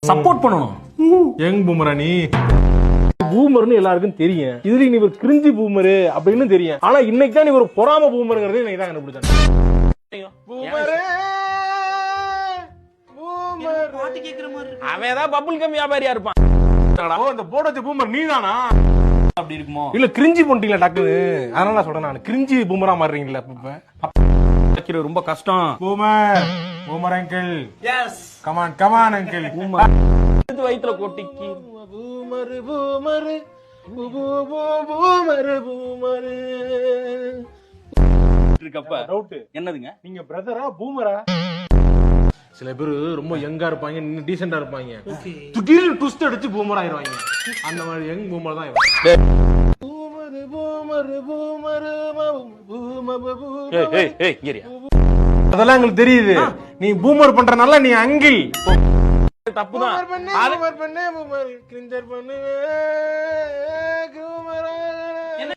Support பண்ணணும். Young பூமரா நீ? பூமர்னு எல்லாருக்கும் தெரியும். இதுல நீ ஒரு கிரிஞ்சி பூமரு அப்படின்னு தெரியும். ஆனா இன்னைக்கு தான் நீ ஒரு பொறாம பூமருங்கிறதே நீ தான் கண்டுபிடிச்சேன். பூமரே பூமர் பாட்டு கேக்குற மாதிரி இருக்கு. அவன் ஏதாவது பப்புள் கம் வியாபாரியா இருப்பான். அந்த போட வச்ச பூமர் நீதானா? அப்படி இருக்குமோ? இல்ல கிரிஞ்சி பண்ணிட்டீங்களா டக்குன்னு, அதனால நான் சொல்றேன். நான் கிரிஞ்சி பூமரா மாறுறீங்களா இப்ப? ரொம்ப கஷ்டம். Boomer boomer uncle. Yes come on come on uncle. Boomer வயித்துல கொட்டிக்கி. பூமர் பூமர் பூமர் பூமர் இருக்கப்ப டவுட் என்னதுங்க? நீங்க பிரதரா பூமரா? சில பேரு ரொம்ப யங்கா இருப்பாங்க, இன்னும் டீசெண்டா இருப்பாங்க. திடீர்னு ட்விஸ்ட் அடிச்சு பூமர் ஆயிருவாங்க. அந்த மாதிரி யங் பூமர் தான் இவன். Boomer boomer boomer boomer. ஏய் ஏய் ஏய் இங்கறியா? அதெல்லாம் உங்களுக்கு தெரியுது. நீ பூமர் பண்றனால நீ அங்கிள். தப்புதான். பூமர் பண்ணு பூமர் கிரிஞ்சர் பண்ணு.